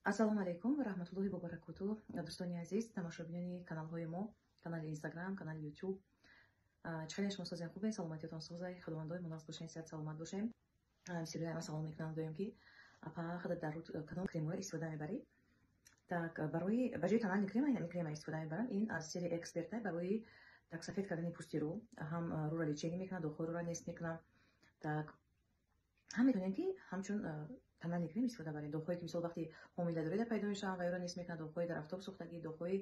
Ассалому алейкум ва рахматуллоҳи ва баракатуҳ. Дӯстони азиз, тамошобинони каналҳои мо, канали Instagram, канали YouTube. Чхеле шумо созен хубе, саломатиятон созай, худовандои муносиб бошен, сиҳат саломат бошем. Бисёриҳо ҳама салом мекунам доим ки апа хада дар кадом кремро истифода мебарӣ. Так барои ба ҷои тональни крема ин крема истифода мебарам. Ин аз серияи Эксперта барои так сафед кардани пӯсти рӯ, ҳам рӯро лечение мекунад, дохҳои рӯро нест мекунад. Так ҳам метавонем ки ҳамчун тональни крем истифода барем. Дохҳое ки мисол вақти ҳомиладорида пайдо мешаванд ва ёро нест мекунад, дохҳои дар афтоб сӯхтагӣ, дохҳои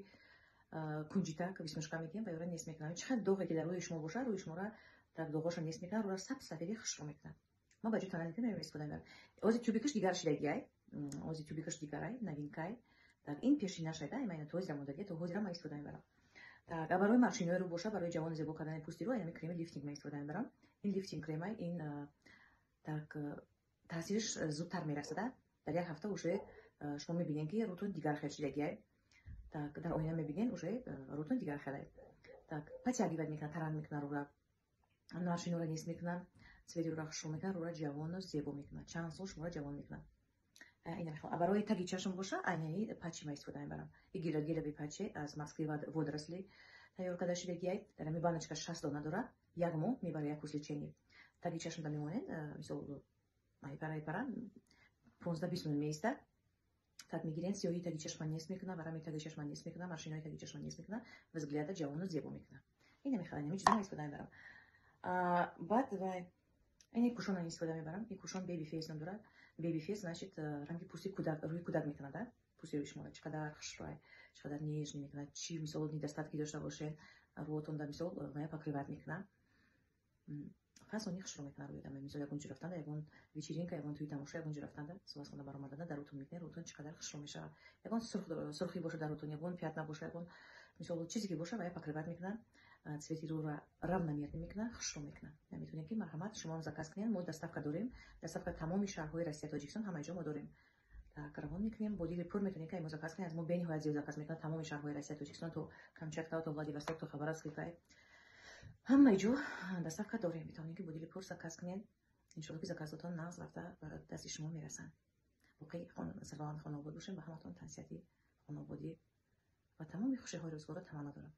кунҷита ки веснушка мегӯем ва ёро нест мекунад. Чихар доғе ки дар рӯи шумо бошад, рӯи шуморо так доғҳоша нест мекунад, рӯро сафеди хушро мекунад. Ма ба ҷои тональни крем истифода мебарам. Ози тюбикаш дигар шидагиай, ози тюбикаш дигарай, новинкай. Так ин пешинашайда, имайна тозира модагия, то ҳозира ма истифода мебарам. Так барои маршинои рӯ боша, барои ҷавони зебо кардани пӯсти рӯ, яъне креми лифтинг ма истифода мебарам. Ин лифтинг кремай, ин так таъсириш зудтар мерасада. Дар як ҳафта уже шумо мебинем ки рӯтон дигар хел шидагиай. Так дар оина мебинем уже рӯтон дигар хелай. Так пати агивад мекунад, таран мекунад рӯра, маршиноро нест мекунад, цвети рӯра хушро мекунад, рӯра ҷавону зебо мекунад. Чанд сол шуморо ҷавон мекунад. Ина мехоҳам. Барои таги чашм боша, айнани пачи ма истифода мебарам. И гелави пачи аз Москвы водоросли тайёр карда шидагиай. Дар ҳамин баночка 6 дона дорад. Як моҳ мебара як курс лечение. Таги чашмда мемонед, мисол айпара 15-20 минут меистад. Так мегирен, сиёҳи таги чашма нест мекунад, варами таги чашма нест мекунад, маршинои таги чашма нест мекунад, взгляда ҷавону зебо мекунад. Ина мехоҳам, ҳамин чиза ма истифода мебарам. Баъд ин кушона истифода мебарам. Ин кушон baby face ном дорад. Baby face значит ранги пӯсти кӯдак, рӯи кӯдак мекунад, пӯсти рӯи шуморо чӣ қадар хушрой, чӣ қадар нежный мекунад, чӣ мисол недостатки дошта бошед, рӯатон да мисол ва покриват мекунад. Пас они хушро мекунад рӯи одам. Мисол ягон ҷо рафтанда, ягон вечеринка, ягон туи тамошо, ягон ҷо рафтанда, суваз хона баромаданда дар рӯтон мекунед, рӯтон чӣ қадар хушро мешавад. Ягон сурхӣ боша дар рӯтон, ягон пятна боша, ягон мисол чизе ки боша ва покриват мекунад, цвети рӯро равномерно мекунад, хушро мекунад. Метавонем ки марҳамат шумо заказ кунед. Мо доставка дорем. Доставка тамоми шаҳрҳои Россия, Тоҷикистон ҳама ҷо мо дорем. Так равон мекунем. Бо дили пур метавонем ки мо заказ кунед. Аз мо бениҳоят зиёд заказ мекунад. Тамоми шаҳрҳои Россия, Тоҷикистон то Камчатка, то Владивосток, то Хабаровск, ҳама ҷо доставка дорем. Метавонем ки бо дили пур заказ кунед. иншоалло ки заказотон нағз рафта ба дасти шумо мерасанд. боқӣ саломат хонобод бошем. ба ҳаматон тавсияти хонободӣ ва тамоми хушиҳои рӯзгорро таманно дорам.